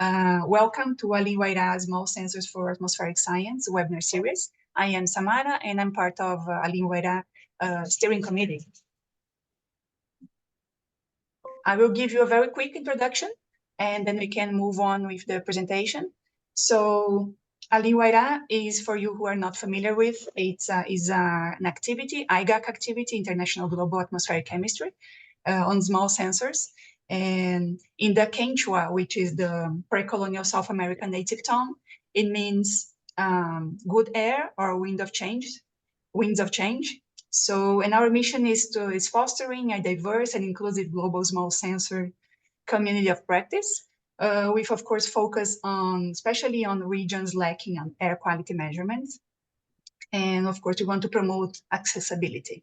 Welcome to Allin-Wayra Small Sensors for Atmospheric Science webinar series. I am Samara and I'm part of Allin-Wayra steering committee. I will give you a very quick introduction and then we can move on with the presentation. So Allin-Wayra is, for you who are not familiar with, it's an activity, IGAC activity, International Global Atmospheric Chemistry, on small sensors. And in the Quechua, which is the pre-colonial South American native tongue, it means good air or winds of change. So, and our mission is fostering a diverse and inclusive global small sensor community of practice, with, of course, focus on, especially on regions lacking on air quality measurements. And of course, we want to promote accessibility.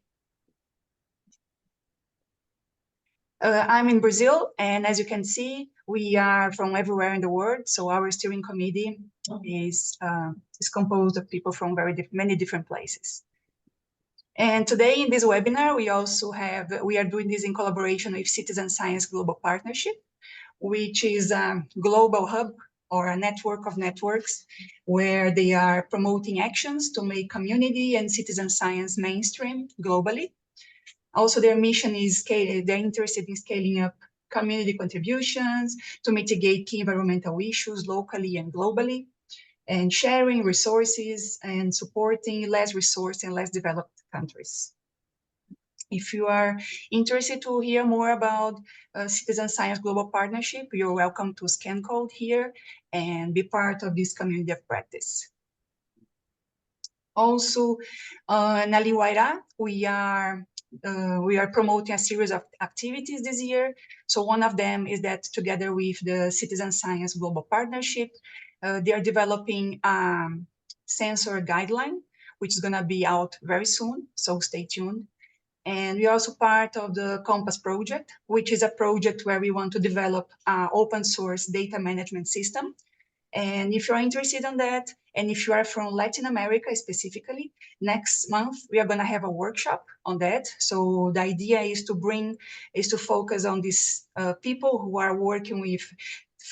I'm in Brazil, and as you can see, we are from everywhere in the world. So our steering committee is composed of people from many different places. And today in this webinar, we are doing this in collaboration with Citizen Science Global Partnership, which is a global hub or a network of networks where they are promoting actions to make community and citizen science mainstream globally. Also, their mission is they're interested in scaling up community contributions to mitigate key environmental issues locally and globally, and sharing resources and supporting less resourced and less developed countries. If you are interested to hear more about Citizen Science Global Partnership, you're welcome to scan code here and be part of this community of practice. Also, in Allin-Wayra, we are promoting a series of activities this year. So one of them is that together with the Citizen Science Global Partnership, they are developing a sensor guideline, which is going to be out very soon. So stay tuned. And we are also part of the Compass project, which is a project where we want to develop an open source data management system. And if you're interested in that, and if you are from Latin America specifically, next month, we are going to have a workshop on that. So the idea is to focus on these people who are working with,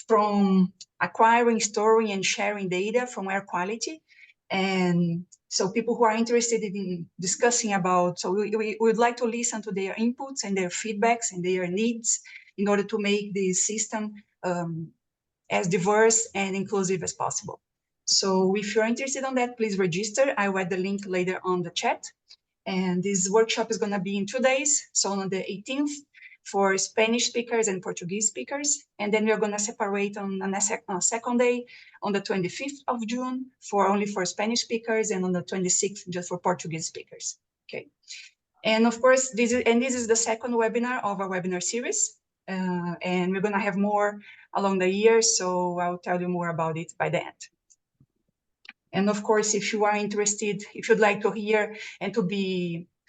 from acquiring, storing, and sharing data from air quality. And so people who are interested in discussing about, so we would like to listen to their inputs and their feedbacks and their needs in order to make the system as diverse and inclusive as possible. So if you're interested in that, please register. I will add the link later on the chat. And this workshop is going to be in 2 days. So on the 18th for Spanish speakers and Portuguese speakers. And then we're going to separate on a second day on the 25th of June only for Spanish speakers, and on the 26th just for Portuguese speakers. Okay. And of course, this is the second webinar of our webinar series. And we're going to have more along the year, so I'll tell you more about it by the end. And of course, if you are interested, if you'd like to hear and to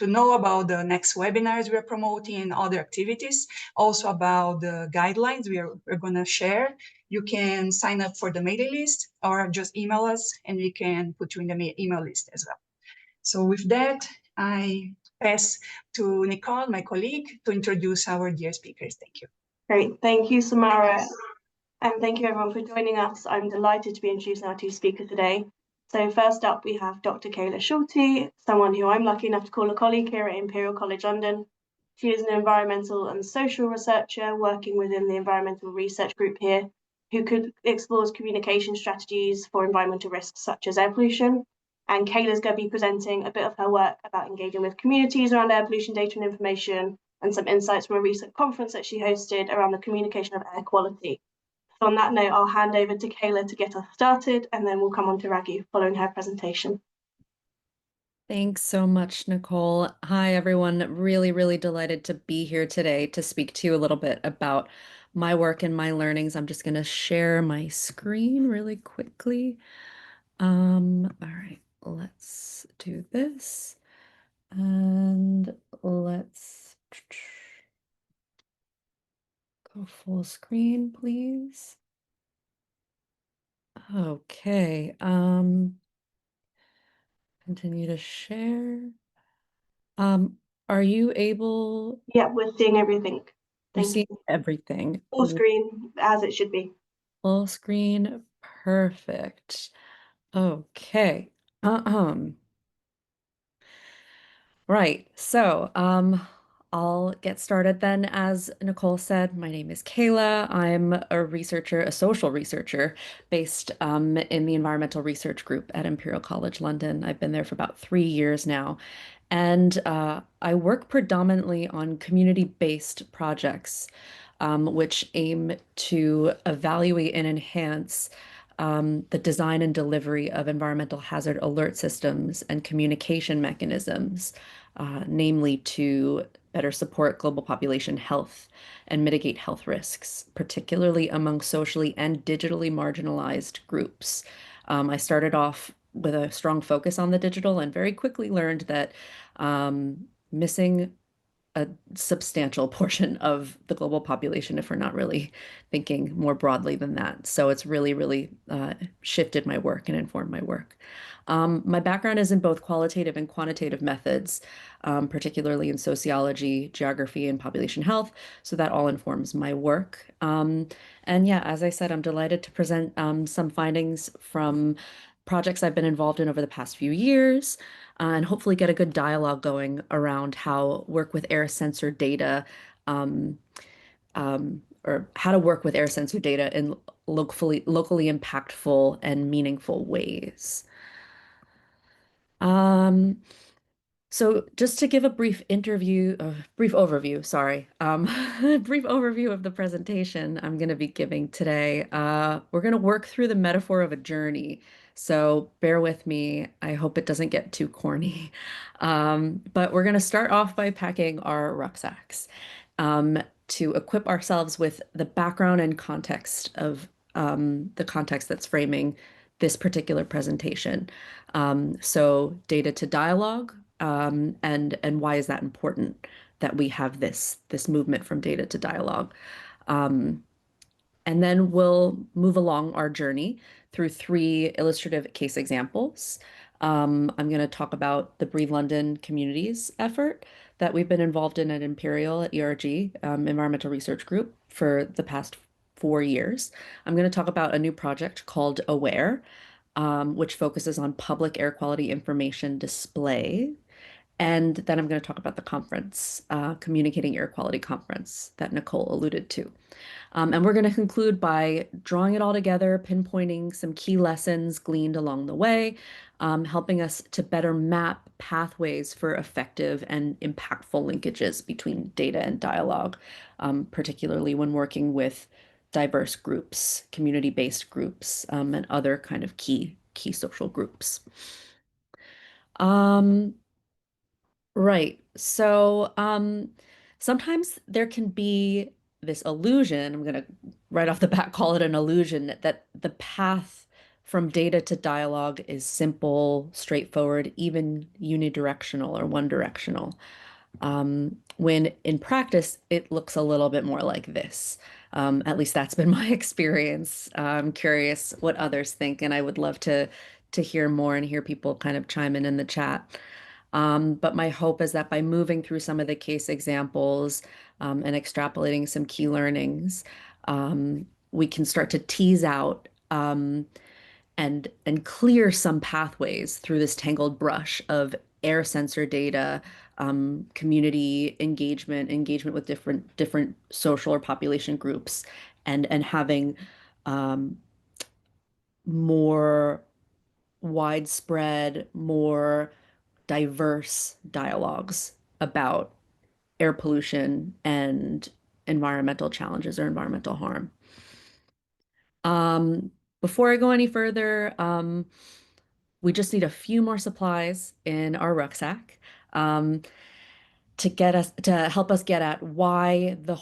know about the next webinars we are promoting and other activities, also about the guidelines we're going to share, you can sign up for the mailing list or just email us and we can put you in the email list as well. So with that, I pass to Nicole, my colleague, to introduce our dear speakers. Thank you. Great. Thank you, Samara. And thank you, everyone, for joining us. I'm delighted to be introducing our two speakers today. So first up, we have Dr. Kayla Schulte, someone who I'm lucky enough to call a colleague here at Imperial College London. She is an environmental and social researcher working within the environmental research group here, who explores communication strategies for environmental risks such as air pollution. And Kayla's going to be presenting a bit of her work about engaging with communities around air pollution data and information, and some insights from a recent conference that she hosted around the communication of air quality. So on that note, I'll hand over to Kayla to get us started, and then we'll come on to Raghu following her presentation. Thanks so much, Nicole. Hi, everyone. Really, really delighted to be here today to speak to you a little bit about my work and my learnings. I'm just going to share my screen really quickly. All right, let's do this. And let's go full screen, please. Okay. Continue to share. Are you able? Yeah, we're seeing everything. Thank you. Everything. Full screen, as it should be. Full screen. Perfect. Okay. Right. So, I'll get started then. As Nicole said, my name is Kayla. I'm a researcher, a social researcher based in the Environmental Research Group at Imperial College London. I've been there for about 3 years now. And I work predominantly on community-based projects, which aim to evaluate and enhance the design and delivery of environmental hazard alert systems and communication mechanisms, namely to better support global population health and mitigate health risks, particularly among socially and digitally marginalized groups. I started off with a strong focus on the digital and very quickly learned that missing a substantial portion of the global population if we're not really thinking more broadly than that. So it's really, really shifted my work and informed my work. My background is in both qualitative and quantitative methods, particularly in sociology, geography, and population health. So that all informs my work. And yeah, as I said, I'm delighted to present some findings from projects I've been involved in over the past few years, and hopefully get a good dialogue going around how work with air sensor data, um, or how to work with air sensor data in locally impactful and meaningful ways. Um, so just to give a brief overview, sorry, a brief overview of the presentation I'm going to be giving today. We're going to work through the metaphor of a journey. So bear with me. I hope it doesn't get too corny. But we're going to start off by packing our rucksacks, to equip ourselves with the background and context of the context that's framing this particular presentation. So data to dialogue, and why is that important that we have this movement from data to dialogue? And then we'll move along our journey through 3 illustrative case examples. I'm going to talk about the Breathe London Communities effort that we've been involved in at Imperial at ERG, Environmental Research Group, for the past 4 years. I'm going to talk about a new project called AWAIR, which focuses on public air quality information display. And then I'm going to talk about the conference, Communicating Air Quality Conference, that Nicole alluded to. And we're going to conclude by drawing it all together, pinpointing some key lessons gleaned along the way, helping us to better map pathways for effective and impactful linkages between data and dialogue, particularly when working with diverse groups, community-based groups, and other kind of key social groups. Right. So sometimes there can be this illusion, I'm going to right off the bat call it an illusion, that the path from data to dialogue is simple, straightforward, even unidirectional or one directional. When in practice, it looks a little bit more like this. At least that's been my experience. I'm curious what others think, and I would love to hear more and hear people kind of chime in the chat. But my hope is that by moving through some of the case examples, and extrapolating some key learnings, we can start to tease out, and clear some pathways through this tangled brush of air sensor data, community engagement with different social or population groups, and having more widespread, more diverse dialogues about air pollution and environmental challenges or environmental harm. Before I go any further, we just need a few more supplies in our rucksack, to help us get at why this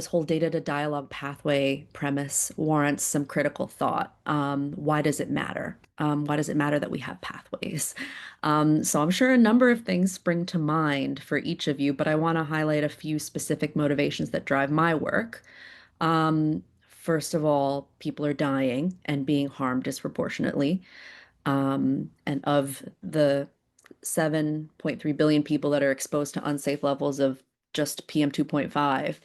whole data to dialogue pathway premise warrants some critical thought. Why does it matter? Why does it matter that we have pathways? So I'm sure a number of things spring to mind for each of you, but I want to highlight a few specific motivations that drive my work. First of all, people are dying and being harmed disproportionately. And of the 7.3 billion people that are exposed to unsafe levels of just PM 2.5,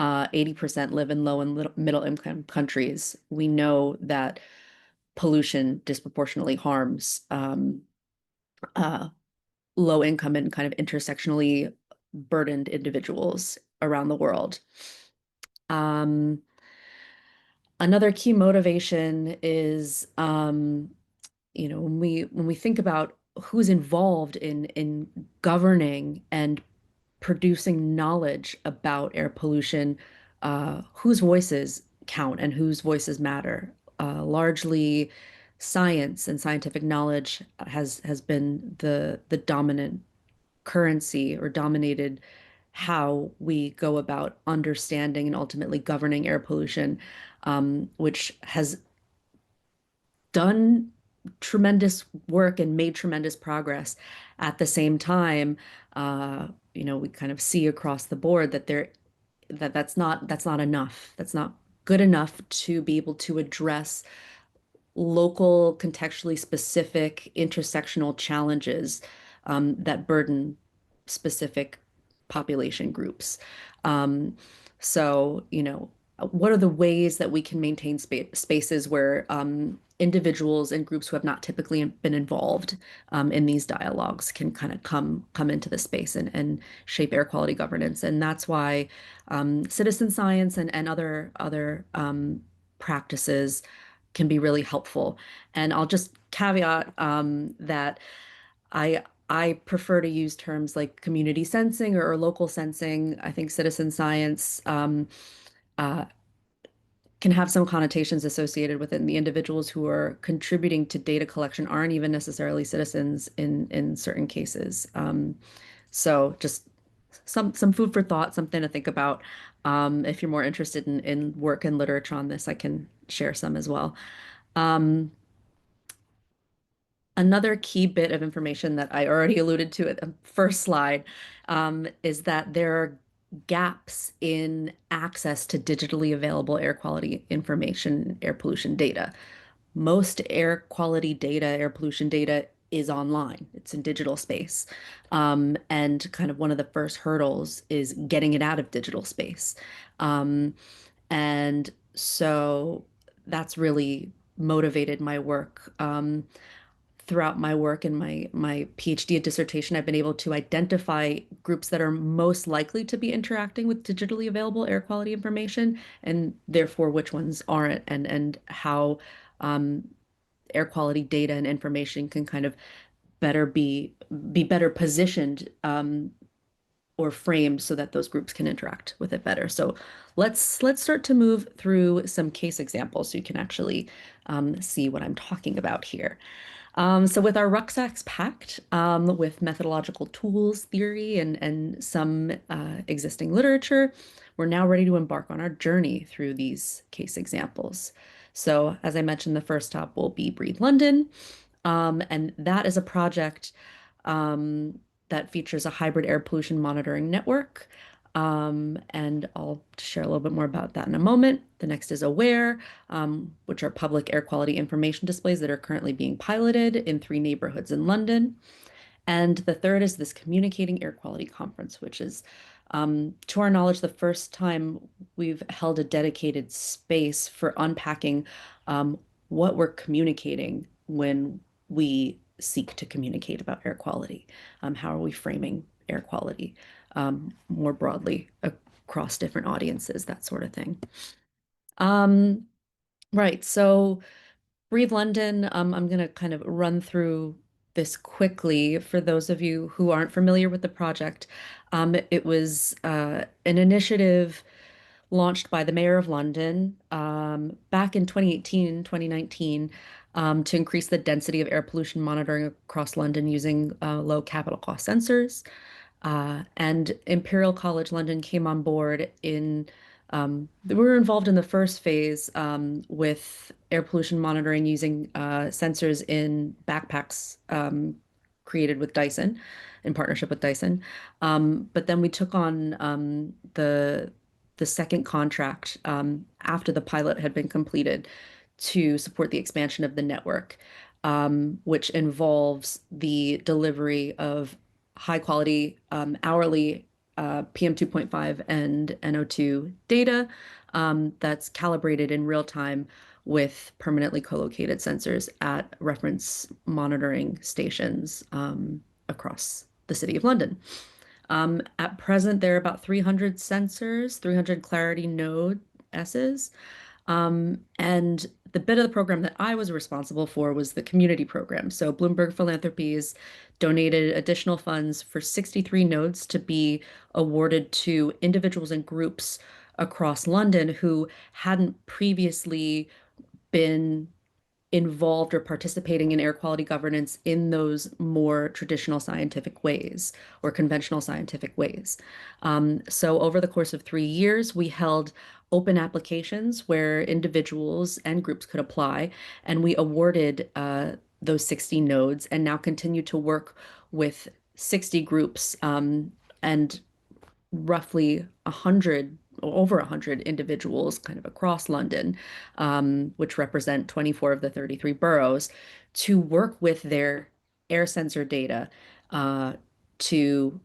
80% live in low and middle income countries. We know that pollution disproportionately harms low income and kind of intersectionally burdened individuals around the world. Another key motivation is, when we think about who's involved in governing and producing knowledge about air pollution, whose voices count and whose voices matter. Largely, science and scientific knowledge has been the dominant currency or dominated how we go about understanding and ultimately governing air pollution, which has done tremendous work and made tremendous progress. At the same time, we kind of see across the board that that's not enough. That's not good enough to be able to address local, contextually specific, intersectional challenges that burden specific population groups. So, what are the ways that we can maintain spaces where individuals and groups who have not typically been involved in these dialogues can kind of come into the space and shape air quality governance? And that's why citizen science and other practices can be really helpful. And I'll just caveat that I prefer to use terms like community sensing or local sensing. I think citizen science uh, can have some connotations associated with it, and the individuals who are contributing to data collection aren't even necessarily citizens in certain cases. So just some food for thought, something to think about. If you're more interested in work and literature on this, I can share some as well. Another key bit of information that I already alluded to at the first slide is that there are gaps in access to digitally available air quality information, air pollution data. Most air quality data, air pollution data is online. It's in digital space. And kind of one of the first hurdles is getting it out of digital space. And so that's really motivated my work. Throughout my work and my PhD dissertation, I've been able to identify groups that are most likely to be interacting with digitally available air quality information, and therefore which ones aren't, and how air quality data and information can kind of be better positioned or framed so that those groups can interact with it better. So let's start to move through some case examples so you can actually see what I'm talking about here. So with our rucksacks packed with methodological tools, theory, and some existing literature, we're now ready to embark on our journey through these case examples. So as I mentioned, the first stop will be Breathe London. And that is a project that features a hybrid air pollution monitoring network. And I'll share a little bit more about that in a moment. The next is AWAIR, which are public air quality information displays that are currently being piloted in 3 neighborhoods in London. And the third is this Communicating Air Quality Conference, which is, to our knowledge, the first time we've held a dedicated space for unpacking what we're communicating when we seek to communicate about air quality. How are we framing air quality more broadly across different audiences, that sort of thing. Right, so Breathe London, I'm going to kind of run through this quickly for those of you who aren't familiar with the project. It was an initiative launched by the Mayor of London back in 2018, 2019, to increase the density of air pollution monitoring across London using low capital cost sensors. And Imperial College London came on board we were involved in the first phase with air pollution monitoring using sensors in backpacks created with Dyson, in partnership with Dyson. But then we took on the second contract after the pilot had been completed to support the expansion of the network, which involves the delivery of high quality hourly PM 2.5 and NO2 data that's calibrated in real time with permanently co-located sensors at reference monitoring stations across the City of London. At present, there are about 300 sensors, 300 Clarity Node S's. And the bit of the program that I was responsible for was the community program. So Bloomberg Philanthropies donated additional funds for 63 nodes to be awarded to individuals and groups across London who hadn't previously been involved or participating in air quality governance in those more traditional scientific ways or conventional scientific ways. So over the course of 3 years, we held open applications where individuals and groups could apply, and we awarded those 60 nodes and now continue to work with 60 groups and roughly 100, over 100 individuals kind of across London, which represent 24 of the 33 boroughs, to work with their air sensor data to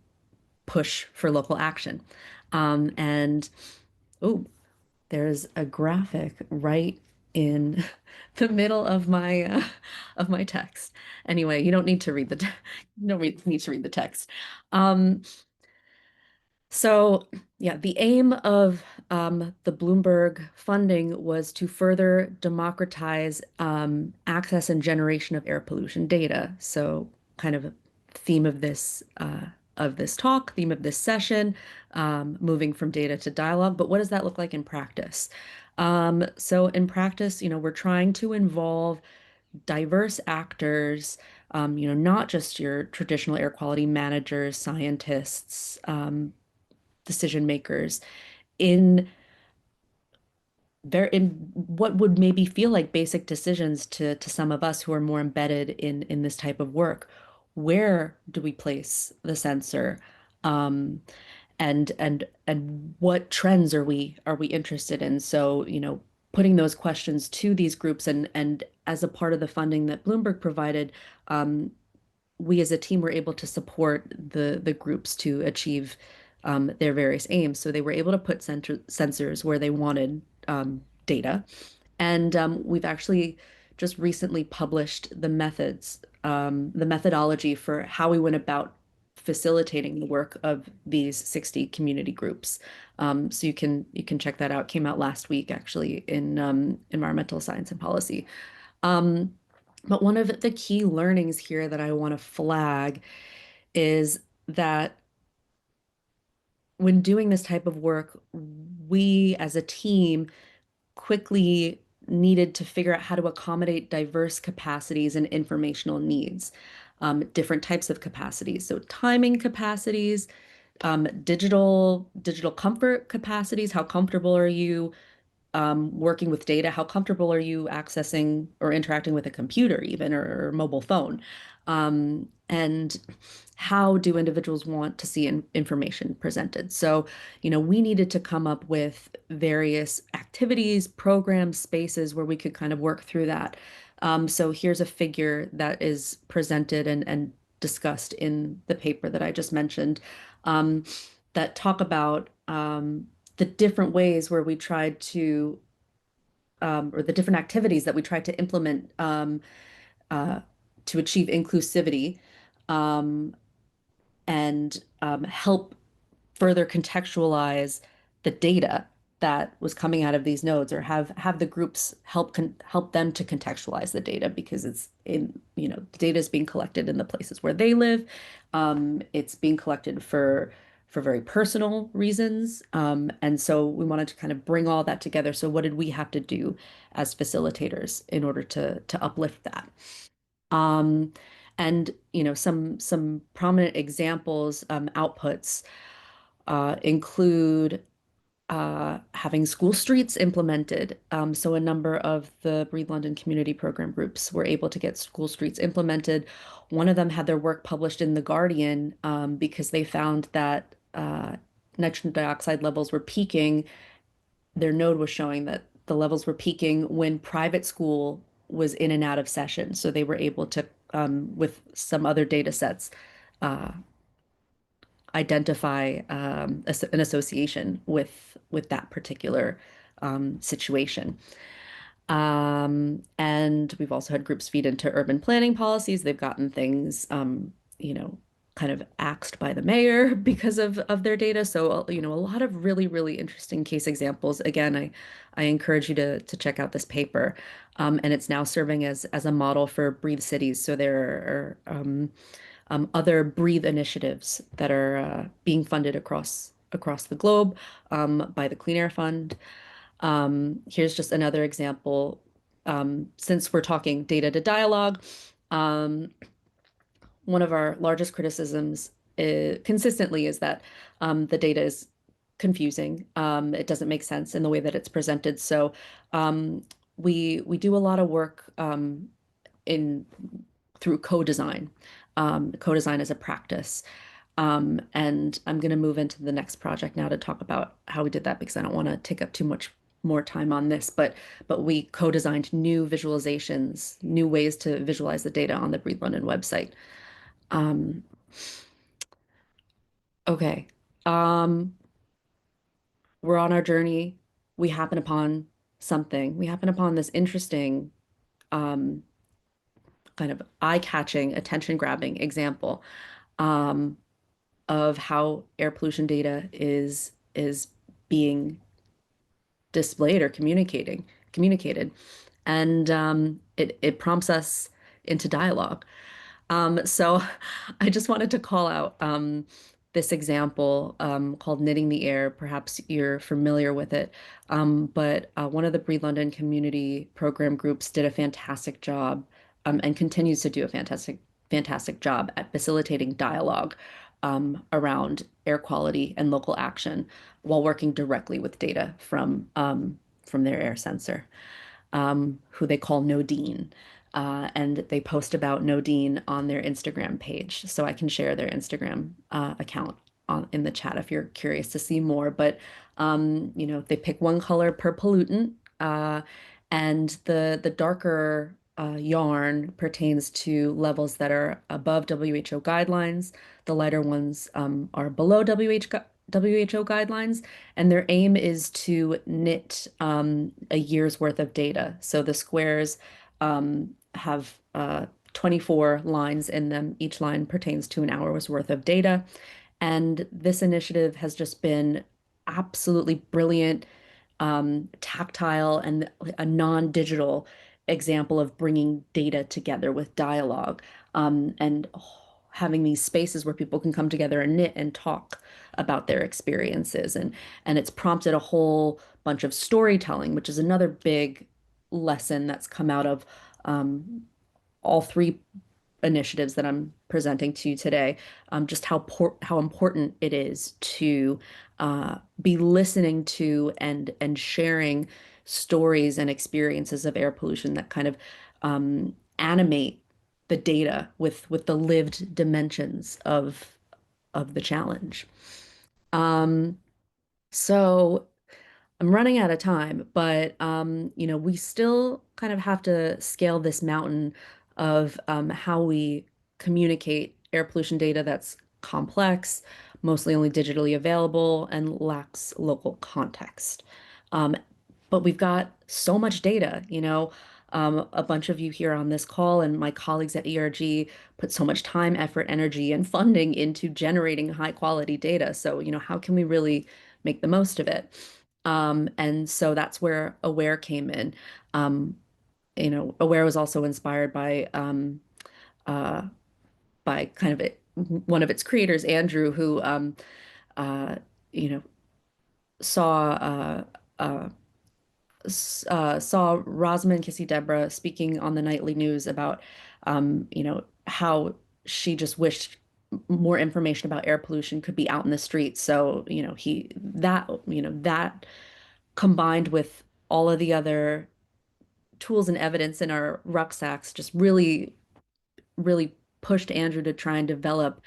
push for local action. And oh, there's a graphic right in the middle of my text. Anyway, you don't need to read you don't need to read the text. So yeah, the aim of the Bloomberg funding was to further democratize access and generation of air pollution data. So kind of a theme of this talk, theme of this session, moving from data to dialogue. But what does that look like in practice? So in practice, we're trying to involve diverse actors, not just your traditional air quality managers, scientists, decision makers in what would maybe feel like basic decisions to some of us who are more embedded in this type of work. Where do we place the sensor? And what trends are we interested in? So, putting those questions to these groups and as a part of the funding that Bloomberg provided, we as a team were able to support the groups to achieve their various aims. So they were able to put sensors where they wanted data. And we've actually just recently published the methodology for how we went about facilitating the work of these 60 community groups. So you can check that out. It came out last week, actually, in Environmental Science and Policy. But one of the key learnings here that I want to flag is that when doing this type of work, we as a team quickly needed to figure out how to accommodate diverse capacities and informational needs, different types of capacities. So timing capacities, digital comfort capacities. How comfortable are you working with data? How comfortable are you accessing or interacting with a computer even or mobile phone? And how do individuals want to see information presented? So, we needed to come up with various activities, programs, spaces where we could kind of work through that. So here's a figure that is presented and discussed in the paper that I just mentioned, that talk about the different ways where we tried to, or the different activities that we tried to implement to achieve inclusivity and help further contextualize the data that was coming out of these nodes, or have the groups help them to contextualize the data, because it's the data is being collected in the places where they live. It's being collected for very personal reasons. And so we wanted to kind of bring all that together. So what did we have to do as facilitators in order to uplift that? And some prominent examples, outputs include having school streets implemented. So a number of the Breathe London community program groups were able to get school streets implemented. One of them had their work published in The Guardian because they found that nitrogen dioxide levels were peaking. Their node was showing that the levels were peaking when private school was in and out of session. So they were able to, with some other data sets, identify an association with that particular situation. And we've also had groups feed into urban planning policies. They've gotten things, kind of axed by the mayor because of their data. So, a lot of really, really interesting case examples. Again, I encourage you to check out this paper. And it's now serving as a model for Breathe Cities. So there are other Breathe initiatives that are being funded across the globe by the Clean Air Fund. Here's just another example. Since we're talking data to dialogue, one of our largest criticisms consistently is that the data is confusing. It doesn't make sense in the way that it's presented. So we do a lot of work in through co-design. Co-design is a practice. And I'm going to move into the next project now to talk about how we did that because I don't want to take up too much more time on this, but we co-designed new visualizations, new ways to visualize the data on the Breathe London website. Okay. We're on our journey. We happen upon something. We happen upon this interesting, kind of eye-catching, attention-grabbing example of how air pollution data is being displayed or communicated, and it prompts us into dialogue. So I just wanted to call out this example called Knitting the Air. Perhaps you're familiar with it, but one of the Breathe London community program groups did a fantastic job and continues to do a fantastic job at facilitating dialogue around air quality and local action while working directly with data from their air sensor, who they call Nodine. And they post about Nodine on their Instagram page. So I can share their Instagram account in the chat if you're curious to see more. But, they pick one color per pollutant. And the darker yarn pertains to levels that are above WHO guidelines. The lighter ones are below WHO guidelines, and their aim is to knit a year's worth of data. So the squares have 24 lines in them. Each line pertains to an hour's worth of data. And this initiative has just been absolutely brilliant, tactile, and a non-digital example of bringing data together with dialogue, and having these spaces where people can come together and knit and talk about their experiences. And it's prompted a whole bunch of storytelling, which is another big lesson that's come out of all three initiatives that I'm presenting to you today, just how important it is to be listening to and sharing stories and experiences of air pollution that kind of animate the data with the lived dimensions of the challenge. So I'm running out of time, but we still kind of have to scale this mountain of how we communicate air pollution data that's complex, mostly only digitally available, and lacks local context. But we've got so much data, a bunch of you here on this call and my colleagues at ERG put so much time, effort, energy, and funding into generating high quality data. So, how can we really make the most of it? And so that's where AWAIR came in. AWAIR was also inspired by kind of one of its creators, Andrew, who you know saw Rosamund Kissy Deborah speaking on the nightly news about how she just wished more information about air pollution could be out in the streets. So that combined with all of the other tools and evidence in our rucksacks just really pushed Andrew to try and develop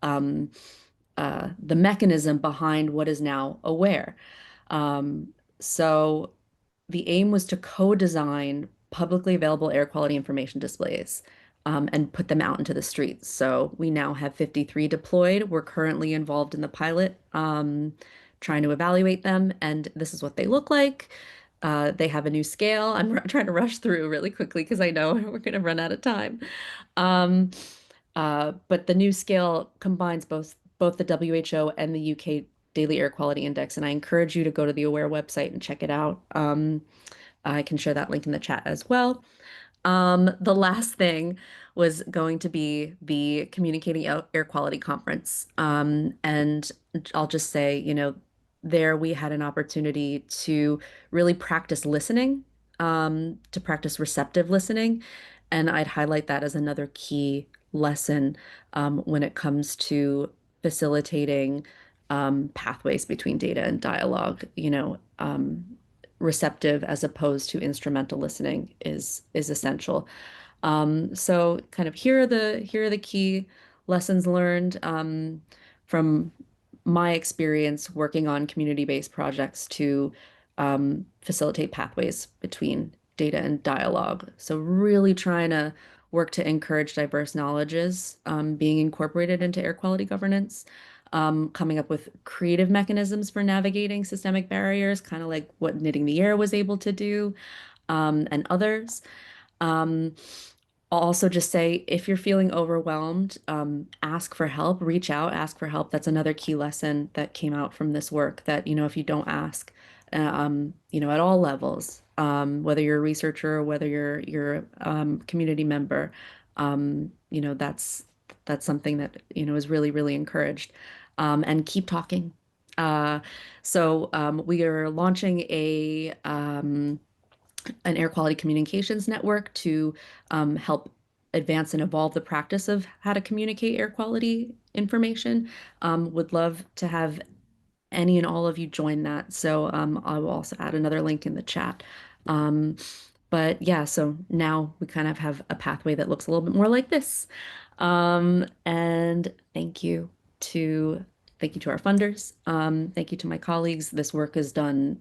um, the mechanism behind what is now AWAIR. So the aim was to co-design publicly available air quality information displays and put them out into the streets. So we now have 53 deployed. We're currently involved in the pilot, trying to evaluate them, and this is what they look like. They have a new scale. I'm trying to rush through really quickly because I know we're going to run out of time. But the new scale combines both the WHO and the UK Daily Air Quality Index, and I encourage you to go to the AWAIR website and check it out. I can share that link in the chat as well. The last thing was going to be the Communicating Air Quality Conference. And I'll just say, there we had an opportunity to really practice listening, to practice receptive listening. And I'd highlight that as another key lesson when it comes to facilitating pathways between data and dialogue. Receptive as opposed to instrumental listening is essential. So kind of here are the key lessons learned from my experience working on community-based projects to facilitate pathways between data and dialogue. So really trying to work to encourage diverse knowledges being incorporated into air quality governance. Coming up with creative mechanisms for navigating systemic barriers, kind of like what Knitting the Air was able to do, and others. I'll also just say, if you're feeling overwhelmed, ask for help, reach out, ask for help. That's another key lesson that came out from this work, that, if you don't ask, at all levels, whether you're a researcher or whether you're community member, that's something that, is really, really encouraged. And keep talking. So we are launching an air quality communications network to help advance and evolve the practice of how to communicate air quality information. Would love to have any and all of you join that. So I will also add another link in the chat. But yeah, so now we kind of have a pathway that looks a little bit more like this. And thank you to our funders. Thank you to my colleagues. This work is done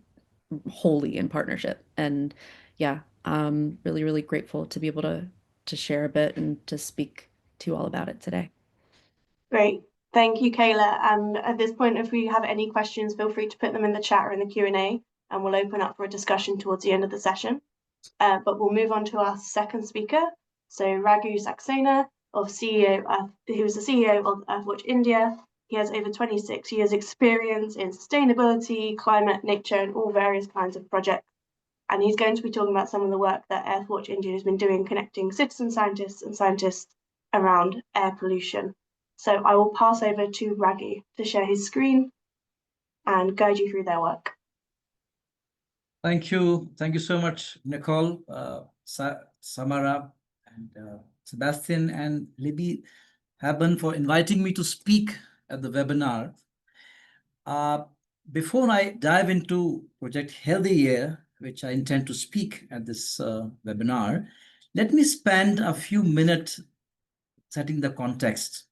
wholly in partnership. And yeah, really, really grateful to be able to share a bit and to speak to you all about it today. Great. Thank you, Kayla. And at this point, if we have any questions, feel free to put them in the chat or in the Q&A, and we'll open up for a discussion towards the end of the session. But we'll move on to our second speaker. So Raghu Saxena, who's the CEO of Earthwatch India. He has over 26 years experience in sustainability, climate, nature, and all various kinds of projects. And he's going to be talking about some of the work that Earthwatch India has been doing, connecting citizen scientists and scientists around air pollution. So I will pass over to Raghu to share his screen and guide you through their work. Thank you. Thank you so much, Nicole, Samara, and Sebastian, and Libby Haben for inviting me to speak at the webinar. Before I dive into Project Healthy Air, which I intend to speak at this webinar, let me spend a few minutes setting the context.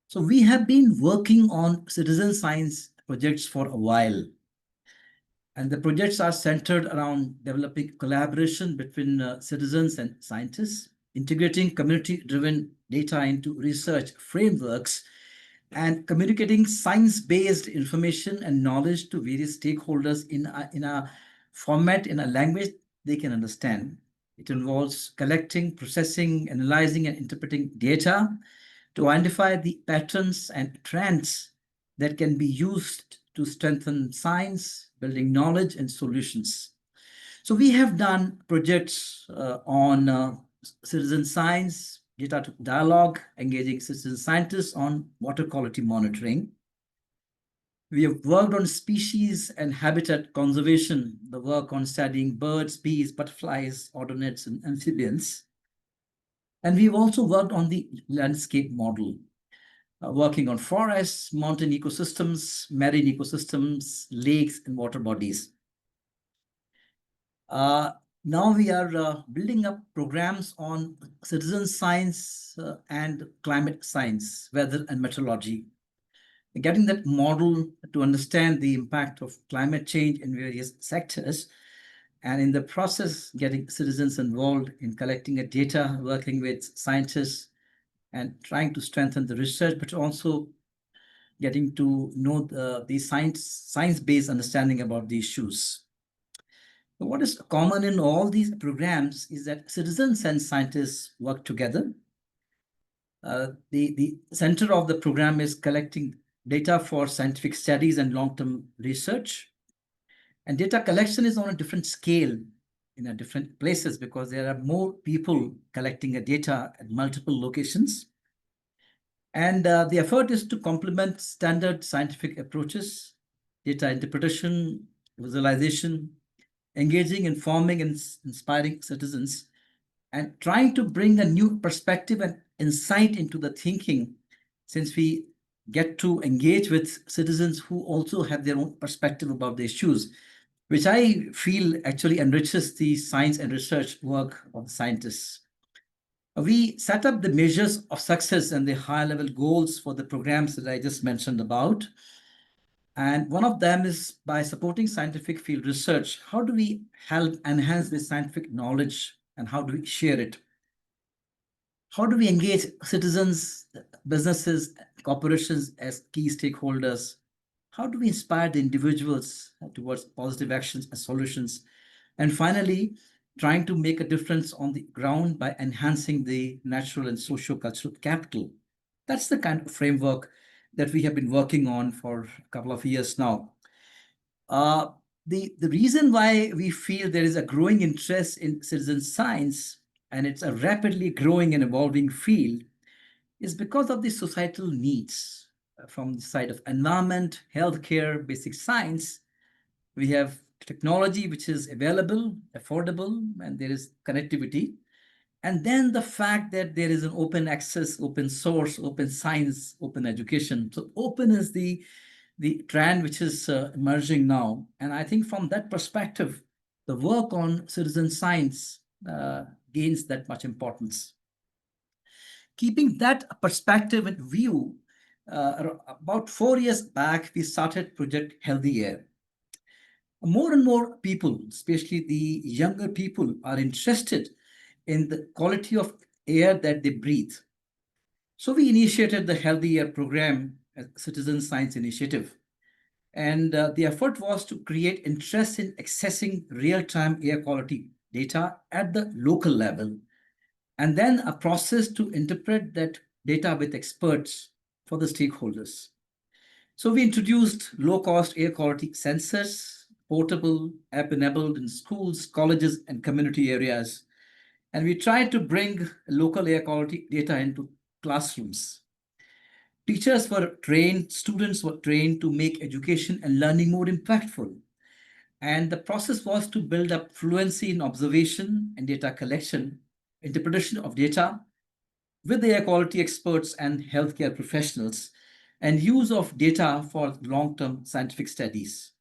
So we have been working on citizen science projects for a while. And the projects are centered around developing collaboration between citizens and scientists, integrating community-driven data into research frameworks, and communicating science-based information and knowledge to various stakeholders in a format, in a language they can understand. It involves collecting, processing, analyzing, and interpreting data to identify the patterns and trends that can be used to strengthen science, building knowledge and solutions. So we have done projects on citizen science, data dialogue, engaging citizen scientists on water quality monitoring. We have worked on species and habitat conservation, the work on studying birds, bees, butterflies, ordonets, and amphibians. And we've also worked on the landscape model, working on forests, mountain ecosystems, marine ecosystems, lakes, and water bodies. Now we are building up programs on citizen science and climate science, weather and meteorology, getting that model to understand the impact of climate change in various sectors and in the process, getting citizens involved in collecting the data, working with scientists, and trying to strengthen the research, but also getting to know the science-based understanding about the issues. But what is common in all these programs is that citizens and scientists work together. The center of the program is collecting data for scientific studies and long-term research. And data collection is on a different scale in different places because there are more people collecting the data at multiple locations. And the effort is to complement standard scientific approaches, data interpretation, visualization, engaging, informing, and inspiring citizens, and trying to bring a new perspective and insight into the thinking, since we get to engage with citizens who also have their own perspective about the issues, which I feel actually enriches the science and research work of the scientists. We set up the measures of success and the high-level goals for the programs that I just mentioned about. And one of them is by supporting scientific field research. How do we help enhance the scientific knowledge and how do we share it? How do we engage citizens, businesses, corporations as key stakeholders? How do we inspire the individuals towards positive actions and solutions? And finally, trying to make a difference on the ground by enhancing the natural and socio-cultural capital. That's the kind of framework that we have been working on for a couple of years now. The reason why we feel there is a growing interest in citizen science, and it's a rapidly growing and evolving field, is because of the societal needs from the side of environment, healthcare, basic science. We have technology which is available, affordable, and there is connectivity. And then the fact that there is an open access, open source, open science, open education. So open is the trend which is emerging now. And I think from that perspective, the work on citizen science gains that much importance. Keeping that perspective in view, about 4 years back, we started Project Healthy Air. More and more people, especially the younger people, are interested in the quality of air that they breathe. So we initiated the Healthy Air program, a citizen science initiative. And the effort was to create interest in accessing real-time air quality data at the local level, and then a process to interpret that data with experts for the stakeholders. So we introduced low-cost air quality sensors, portable, app-enabled in schools, colleges, and community areas. And we tried to bring local air quality data into classrooms. Teachers were trained, students were trained to make education and learning more impactful. And the process was to build up fluency in observation and data collection, interpretation of data with the air quality experts and healthcare professionals, and use of data for long-term scientific studies.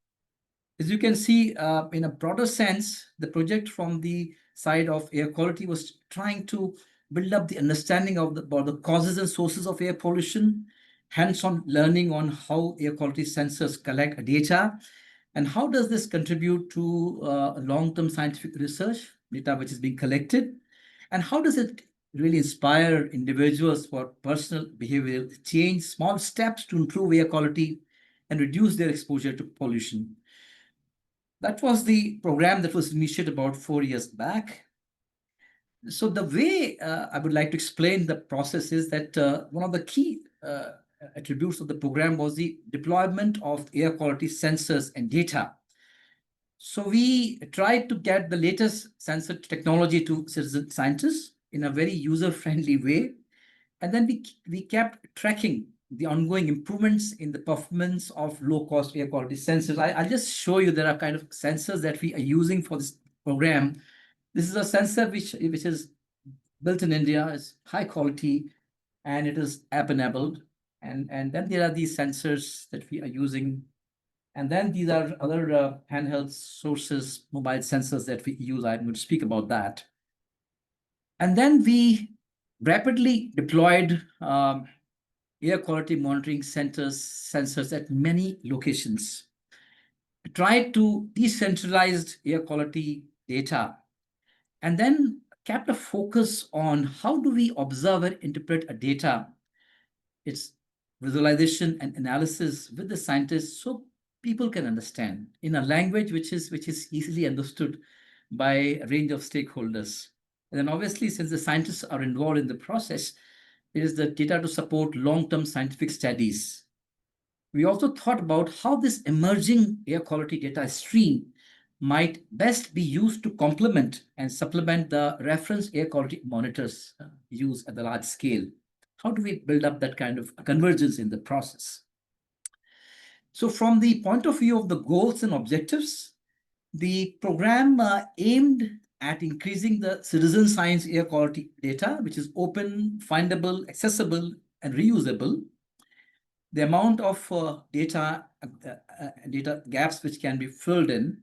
As you can see, in a broader sense, the project from the side of air quality was trying to build up the understanding of about the causes and sources of air pollution, hands-on learning on how air quality sensors collect data, and how does this contribute to long-term scientific research, data which is being collected, and how does it really inspire individuals for personal behavioral change, small steps to improve air quality and reduce their exposure to pollution. That was the program that was initiated about 4 years back. So the way I would like to explain the process is that one of the key attributes of the program was the deployment of air quality sensors and data. So we tried to get the latest sensor technology to citizen scientists in a very user-friendly way. And then we kept tracking the ongoing improvements in the performance of low-cost air quality sensors. I'll just show you there are kind of sensors that we are using for this program. This is a sensor which is built in India, it's high quality, and it is app-enabled. And then there are these sensors that we are using. And then these are other handheld sources, mobile sensors that we use. I'm going to speak about that. And then we rapidly deployed air quality monitoring sensors at many locations. tried to decentralize air quality data, and then kept a focus on how do we observe and interpret a data, its visualization and analysis with the scientists, so people can understand in a language which is easily understood by a range of stakeholders. And then obviously, since the scientists are involved in the process, it is the data to support long-term scientific studies. We also thought about how this emerging air quality data stream might best be used to complement and supplement the reference air quality monitors used at the large scale. How do we build up that kind of convergence in the process? So from the point of view of the goals and objectives, the program aimed at increasing the citizen science air quality data, which is open, findable, accessible, and reusable. The amount of data gaps which can be filled in.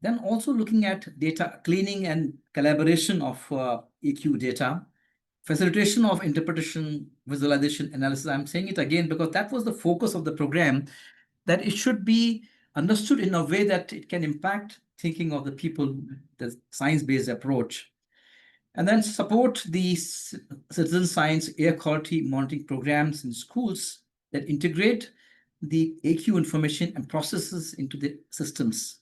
Then also looking at data cleaning and collaboration of EQ data, facilitation of interpretation, visualization, analysis. I'm saying it again because that was the focus of the program, that it should be understood in a way that it can impact thinking of the people, the science-based approach. And then support these citizen science air quality monitoring programs in schools that integrate the AQ information and processes into the systems.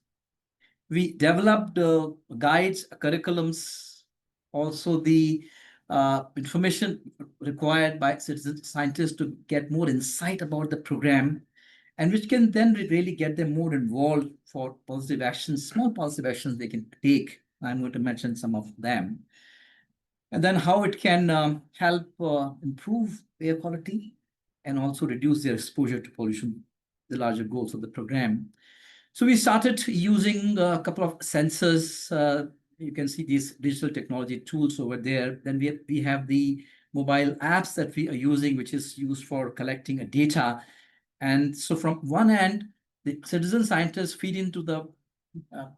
We developed guides, curriculums, also the information required by citizen scientists to get more insight about the program, and which can then really get them more involved for positive actions, small positive actions they can take. I'm going to mention some of them. And then how it can help improve air quality and also reduce their exposure to pollution, the larger goals of the program. So we started using a couple of sensors. You can see these digital technology tools over there. Then we have the mobile apps that we are using, which is used for collecting data. And so from one end, the citizen scientists feed into the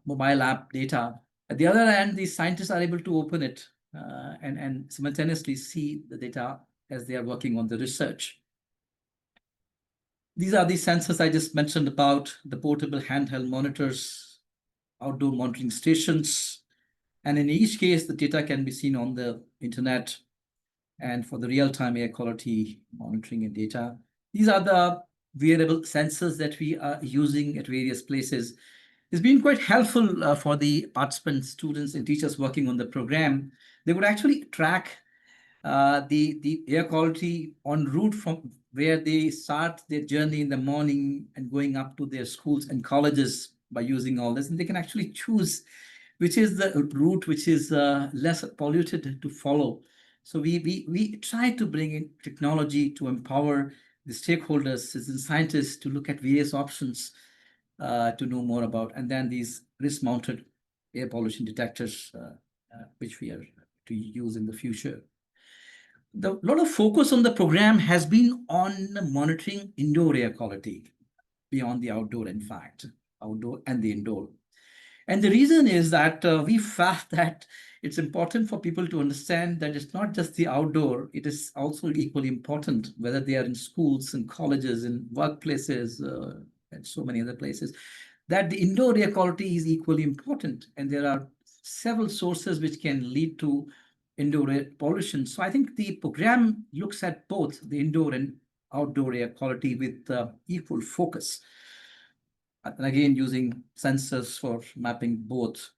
mobile app data. At the other end, the scientists are able to open it and simultaneously see the data as they are working on the research. These are the sensors I just mentioned about, the portable handheld monitors, outdoor monitoring stations. And in each case, the data can be seen on the internet and for the real-time air quality monitoring and data. These are the wearable sensors that we are using at various places. It's been quite helpful for the participants, students, and teachers working on the program. They would actually track the air quality en route from where they start their journey in the morning and going up to their schools and colleges by using all this. And they can actually choose which is the route which is less polluted to follow. So we try to bring in technology to empower the stakeholders, citizen scientists, to look at various options to know more about, and then these wrist-mounted air pollution detectors, which we are to use in the future. A lot of focus on the program has been on monitoring indoor air quality beyond the outdoor, in fact, outdoor and the indoor. And the reason is that we felt that it's important for people to understand that it's not just the outdoor, it is also equally important, whether they are in schools and colleges and workplaces and so many other places, that the indoor air quality is equally important. And there are several sources which can lead to indoor air pollution. So I think the program looks at both the indoor and outdoor air quality with equal focus. And again, using sensors for mapping both.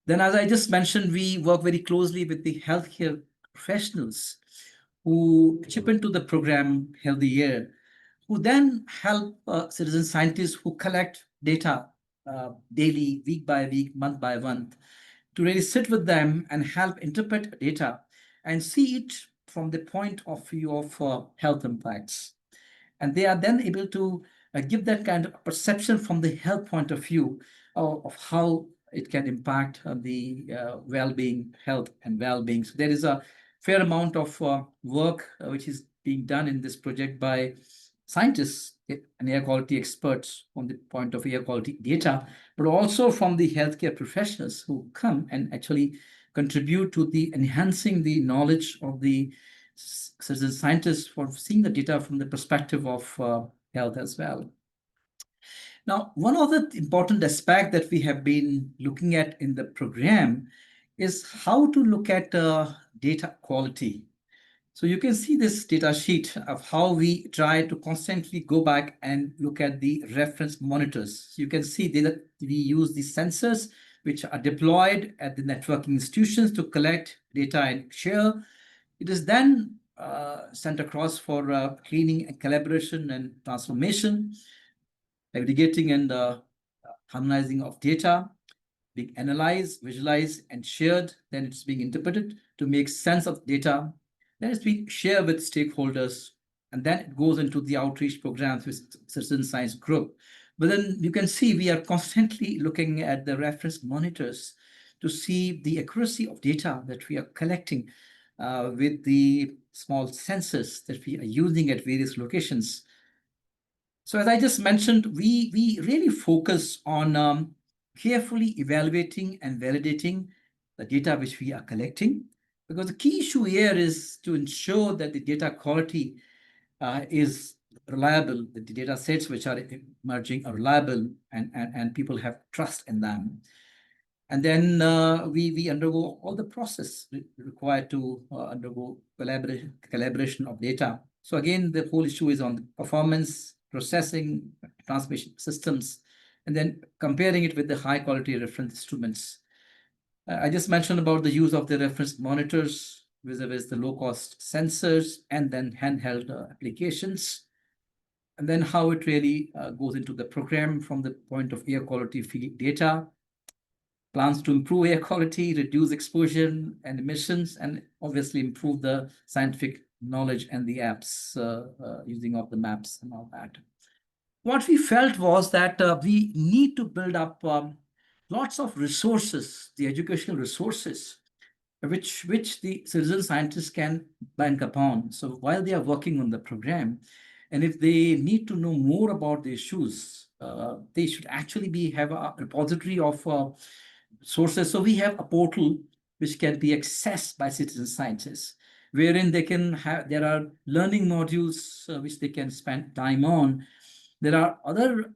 Then, as I just mentioned, we work very closely with the healthcare professionals who chip into the program Healthy Air, who then help citizen scientists who collect data daily, week by week, month by month, to really sit with them and help interpret data and see it from the point of view of health impacts. And they are then able to give that kind of perception from the health point of view of how it can impact the well-being, health and well-being. So there is a fair amount of work which is being done in this project by scientists and air quality experts from the point of air quality data, but also from the healthcare professionals who come and actually contribute to the enhancing the knowledge of the citizen scientists for seeing the data from the perspective of health as well. Now, one of the important aspects that we have been looking at in the program is how to look at data quality. So you can see this data sheet of how we try to constantly go back and look at the reference monitors. So you can see that we use the sensors which are deployed at the networking institutions to collect data and share. It is then sent across for cleaning and collaboration and transformation, aggregating and harmonizing of data, being analyzed, visualized, and shared. Then it's being interpreted to make sense of data. Then it's being shared with stakeholders. And then it goes into the outreach programs with citizen science group. But then you can see we are constantly looking at the reference monitors to see the accuracy of data that we are collecting with the small sensors that we are using at various locations. So as I just mentioned, we really focus on carefully evaluating and validating the data which we are collecting, because the key issue here is to ensure that the data quality is reliable, that the data sets which are emerging are reliable and people have trust in them. And then we undergo all the process required to undergo collaboration of data. So again, the whole issue is on the performance, processing, transmission systems, and then comparing it with the high quality reference instruments. I just mentioned about the use of the reference monitors vis-a-vis the low-cost sensors and then handheld applications. And then how it really goes into the program from the point of air quality field data, plans to improve air quality, reduce exposure and emissions, and obviously improve the scientific knowledge and the apps using of the maps and all that. What we felt was that we need to build up lots of resources, the educational resources, which the citizen scientists can bank upon. So while they are working on the program, and if they need to know more about the issues, they should actually have a repository of sources. So we have a portal which can be accessed by citizen scientists, wherein they can have, there are learning modules which they can spend time on. There are other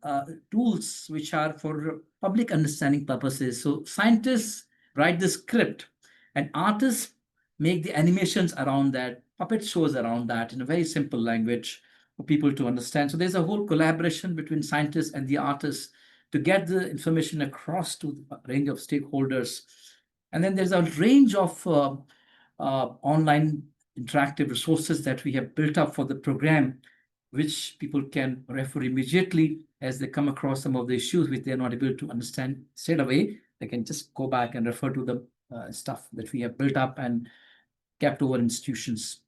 tools which are for public understanding purposes. So scientists write the script and artists make the animations around that, puppet shows around that in a very simple language for people to understand. So there's a whole collaboration between scientists and the artists to get the information across to a range of stakeholders. And then there's a range of online interactive resources that we have built up for the program, which people can refer immediately as they come across some of the issues which they're not able to understand straight away. They can just go back and refer to the stuff that we have built up and kept over institutions.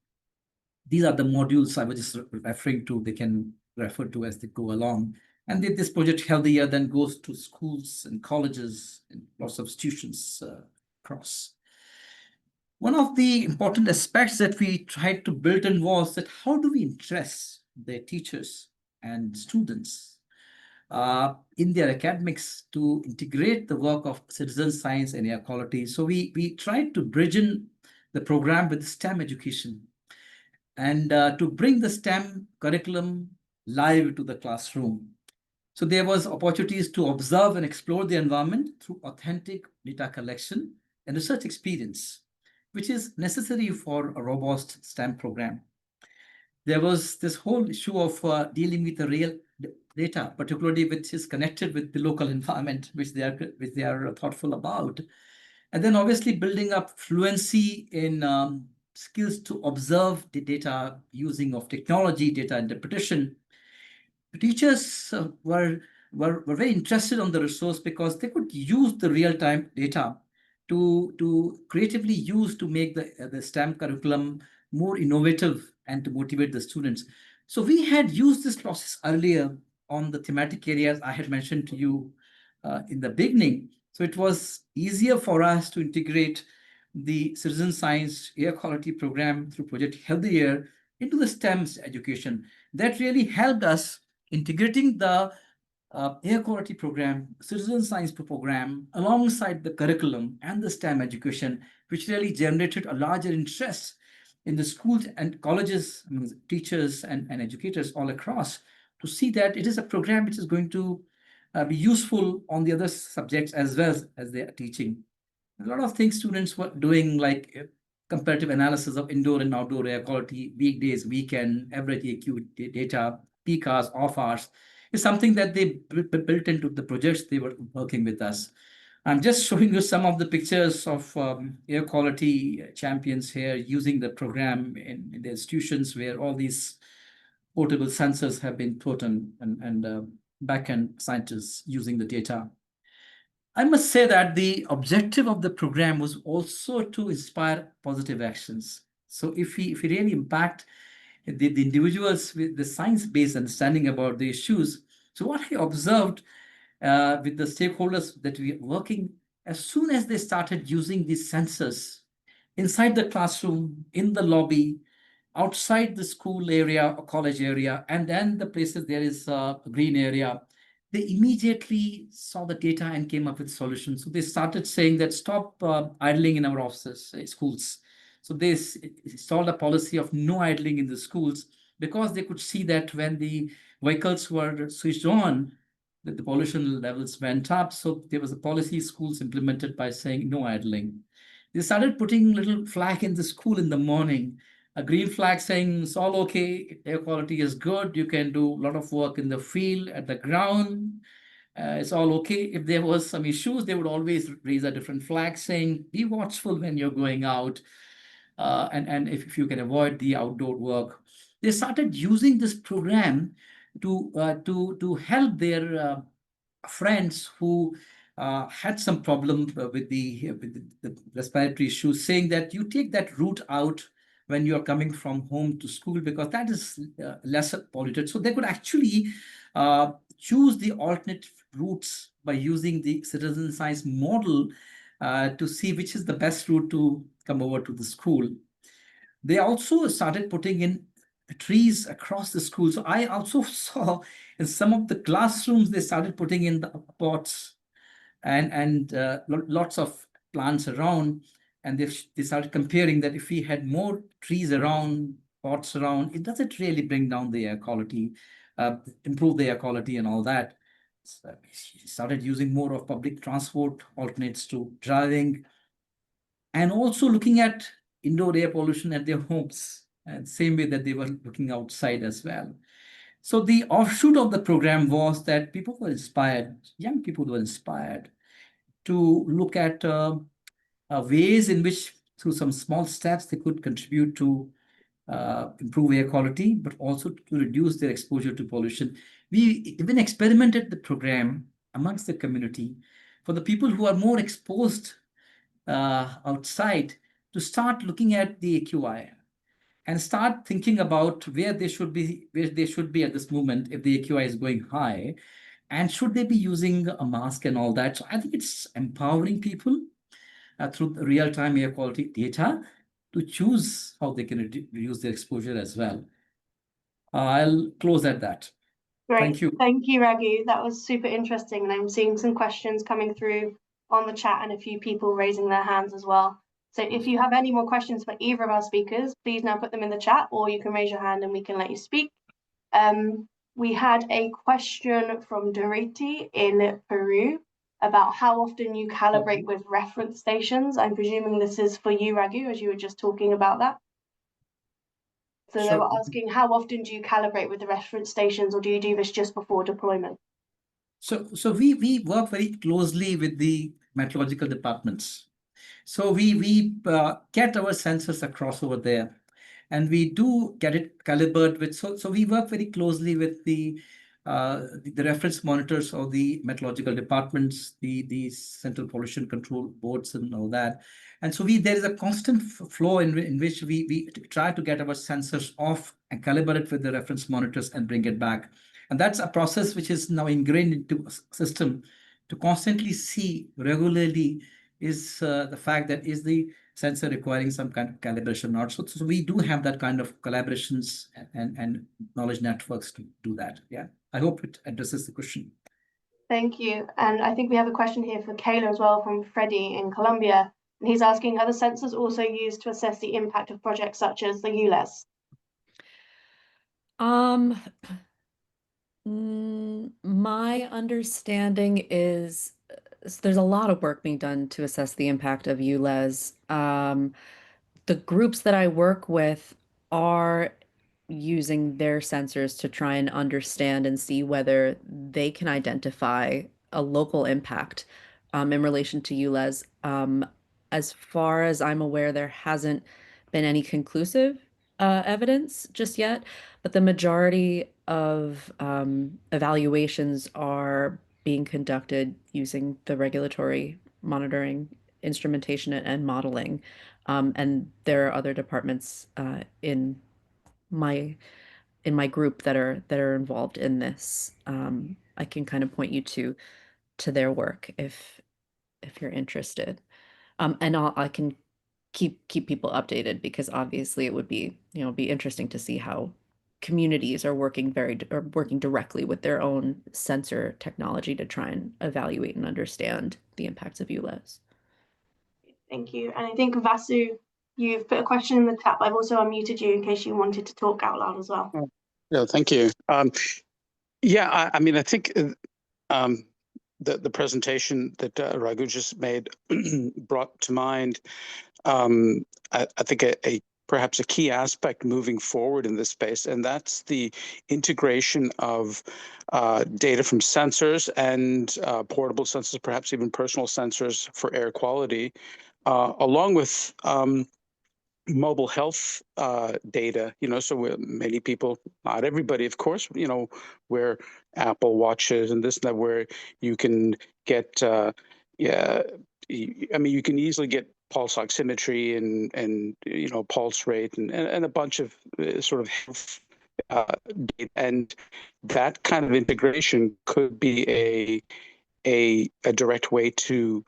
These are the modules I was just referring to. They can refer to as they go along. And this project Healthy Year then goes to schools and colleges and lots of institutions across. One of the important aspects that we tried to build in was that how do we interest the teachers and students in their academics to integrate the work of citizen science and air quality. So we tried to bridge in the program with STEM education and to bring the STEM curriculum live to the classroom. So there was opportunities to observe and explore the environment through authentic data collection and research experience, which is necessary for a robust STEM program. There was this whole issue of dealing with the real data, particularly which is connected with the local environment, which they are thoughtful about. And then obviously building up fluency in skills to observe the data using of technology, data interpretation. The teachers were very interested on the resource because they could use the real-time data to creatively use to make the STEM curriculum more innovative and to motivate the students. So we had used this process earlier on the thematic areas I had mentioned to you in the beginning. So it was easier for us to integrate the citizen science air quality program through Project Healthy Year into the STEM's education. That really helped us integrating the air quality program, citizen science program, alongside the curriculum and the STEM education, which really generated a larger interest in the schools and colleges, teachers and educators all across to see that it is a program which is going to be useful on the other subjects as well as they are teaching. A lot of things students were doing, like comparative analysis of indoor and outdoor air quality, weekdays, weekend, average AQ data, peak hours, off hours, is something that they built into the projects they were working with us. I'm just showing you some of the pictures of air quality champions here using the program in the institutions where all these portable sensors have been put on, and back-end scientists using the data. I must say that the objective of the program was also to inspire positive actions. So if we really impact the individuals with the science-based understanding about the issues, so what I observed with the stakeholders that we are working, as soon as they started using these sensors inside the classroom, in the lobby, outside the school area or college area, and then the places there is a green area, they immediately saw the data and came up with solutions. So they started saying that stop idling in our offices, schools. So they installed a policy of no idling in the schools, because they could see that when the vehicles were switched on, that the pollution levels went up. So there was a policy schools implemented by saying no idling. They started putting little flag in the school in the morning, a green flag saying it's all okay, air quality is good, you can do a lot of work in the field, at the ground, it's all okay. If there was some issues, they would always raise a different flag saying, be watchful when you're going out, and if you can avoid the outdoor work. They started using this program to help their friends who had some problem with the respiratory issues, saying that you take that route out when you are coming from home to school, because that is less polluted. So they could actually choose the alternate routes by using the citizen science model to see which is the best route to come over to the school. They also started putting in trees across the school. So I also saw in some of the classrooms, they started putting in the pots and lots of plants around. And they started comparing that if we had more trees around, pots around, it doesn't really bring down the air quality, improve the air quality and all that. So we started using more of public transport alternates to driving, and also looking at indoor air pollution at their homes, and same way that they were looking outside as well. So the offshoot of the program was that people were inspired, young people were inspired to look at ways in which through some small steps they could contribute to improve air quality, but also to reduce their exposure to pollution. We even experimented the program amongst the community for the people who are more exposed outside, to start looking at the AQI and start thinking about where they should be at this moment if the AQI is going high, and should they be using a mask and all that. So I think it's empowering people through the real-time air quality data to choose how they can reduce their exposure as well. I'll close at that. Great. Thank you. Thank you, Raghu. That was super interesting. And I'm seeing some questions coming through on the chat and a few people raising their hands as well. So if you have any more questions for either of our speakers, please now put them in the chat, or you can raise your hand and we can let you speak. We had a question from Doriti in Peru about how often you calibrate with reference stations. I'm presuming this is for you, Raghu, as you were just talking about that. So they were asking, how often do you calibrate with the reference stations, or do you do this just before deployment? So we work very closely with the meteorological departments. So we get our sensors across over there, and we do get it calibrated with. So we work very closely with the reference monitors or the meteorological departments, the central pollution control boards and all that. And so there is a constant flow in which we try to get our sensors off and calibrate it with the reference monitors and bring it back. And that's a process which is now ingrained into a system to constantly see regularly is the fact that is the sensor requiring some kind of calibration or not. So we do have that kind of collaborations and knowledge networks to do that. Yeah, I hope it addresses the question. Thank you. And I think we have a question here for Kayla as well from Freddie in Colombia. And he's asking, are the sensors also used to assess the impact of projects such as the ULEZ? My understanding is there's a lot of work being done to assess the impact of ULEZ. The groups that I work with are using their sensors to try and understand and see whether they can identify a local impact in relation to ULEZ. As far as I'm aware, there hasn't been any conclusive evidence just yet, but the majority of evaluations are being conducted using the regulatory monitoring instrumentation and modeling. And there are other departments in my group that are involved in this. I can kind of point you to their work if you're interested. And I can keep people updated, because obviously it would be, be interesting to see how communities are working directly with their own sensor technology to try and evaluate and understand the impacts of ULEZ. Thank you. And I think Vasu, you've put a question in the chat, but I've also unmuted you in case you wanted to talk out loud as well. No, thank you. Yeah, I mean, I think the presentation that Raghu just made brought to mind, I think perhaps a key aspect moving forward in this space, and that's the integration of data from sensors and portable sensors, perhaps even personal sensors for air quality, along with mobile health data. So many people, not everybody, of course, wear Apple Watches and this and that, where you can get, you can easily get pulse oximetry and pulse rate and a bunch of sort of health data. And that kind of integration could be a direct way to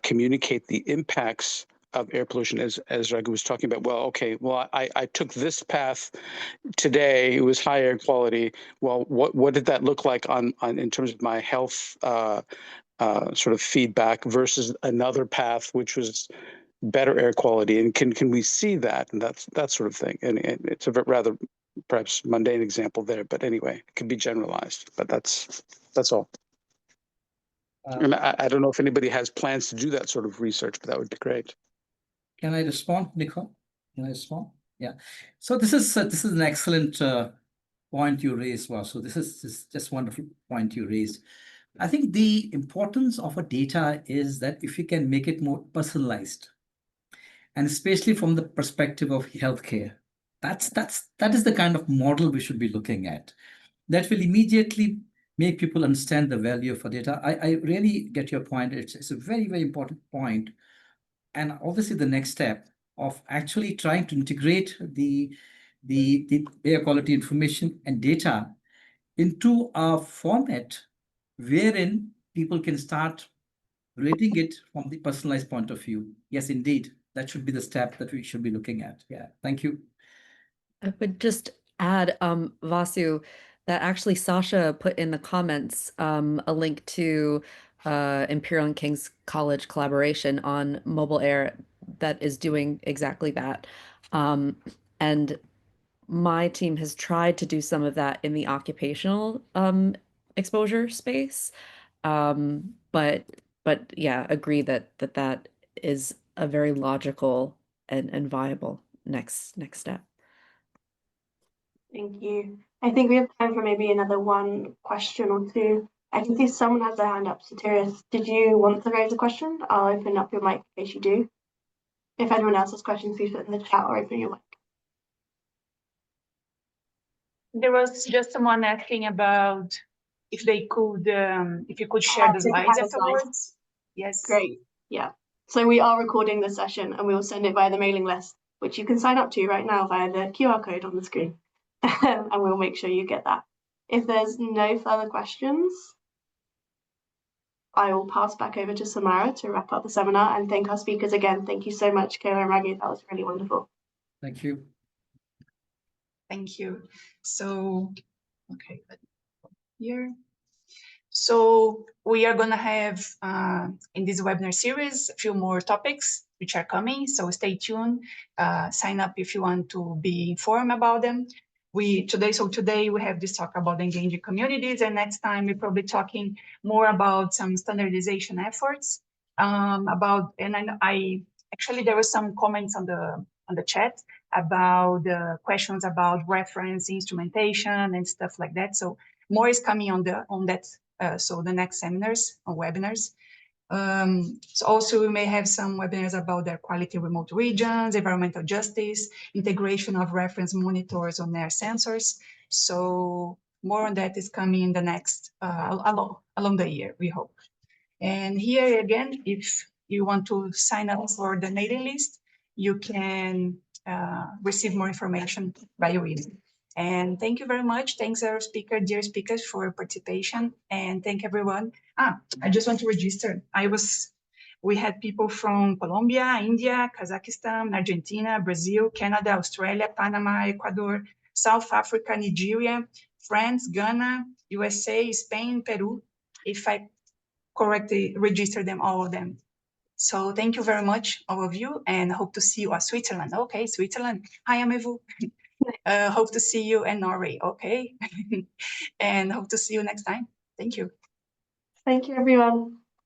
communicate the impacts of air pollution, as Raghu was talking about. Well, okay, I took this path today. It was high air quality. Well, what did that look like on in terms of my health sort of feedback versus another path, which was better air quality? And can we see that? And that sort of thing. And it's a rather perhaps mundane example there, but anyway, it can be generalized. But that's all. And I don't know if anybody has plans to do that sort of research, but that would be great. Can I respond, Nicole? Can I respond? Yeah. So this is an excellent point you raised, Vasu. This is just wonderful point you raised. I think the importance of a data is that if you can make it more personalized, and especially from the perspective of healthcare, that is the kind of model we should be looking at. That will immediately make people understand the value of a data. I really get your point. It's a very, very important point. And obviously the next step of actually trying to integrate the air quality information and data into a format wherein people can start rating it from the personalized point of view. Yes, indeed, that should be the step that we should be looking at. Yeah, thank you. I would just add, Vasu, that actually Sasha put in the comments a link to Imperial and King's College collaboration on mobile air that is doing exactly that. And my team has tried to do some of that in the occupational exposure space. But yeah, agree that is a very logical and viable next step. Thank you. I think we have time for maybe another one question or two. I can see someone has their hand up. Satirius, did you want to raise a question? I'll open up your mic in case you do. If anyone else has questions, please put in the chat or open your mic. There was just someone asking about if they could, if you could share the slides afterwards. Yes. Great. Yeah. So we are recording this session and we will send it via the mailing list, which you can sign up to right now via the QR code on the screen. And we'll make sure you get that. If there's no further questions, I will pass back over to Samara to wrap up the seminar and thank our speakers again. Thank you so much, Kayla and Raghu. That was really wonderful. Thank you. Thank you. So, okay, here. So we are going to have in this webinar series a few more topics which are coming. So stay tuned. Sign up if you want to be informed about them. today we have this talk about engaging communities, and next time we're probably talking more about some standardization efforts. I actually there were some comments on the chat about the questions about reference instrumentation and stuff like that. So more is coming on that. So the next seminars or webinars. So also we may have some webinars about air quality remote regions, environmental justice, integration of reference monitors on air sensors. So more on that is coming in the next, along the year, we hope. And here again, if you want to sign up for the mailing list, you can receive more information by your email. And thank you very much. Thanks our dear speakers for your participation, and thank everyone. I just want to register. We had people from Colombia, India, Kazakhstan, Argentina, Brazil, Canada, Australia, Panama, Ecuador, South Africa, Nigeria, France, Ghana, USA, Spain, Peru. If I correctly register them, all of them. So thank you very much, all of you, and hope to see you at Switzerland. Okay, Switzerland. Hi, Amevu. Hope to see you in Norway. Okay, and hope to see you next time. Thank you. Thank you, everyone.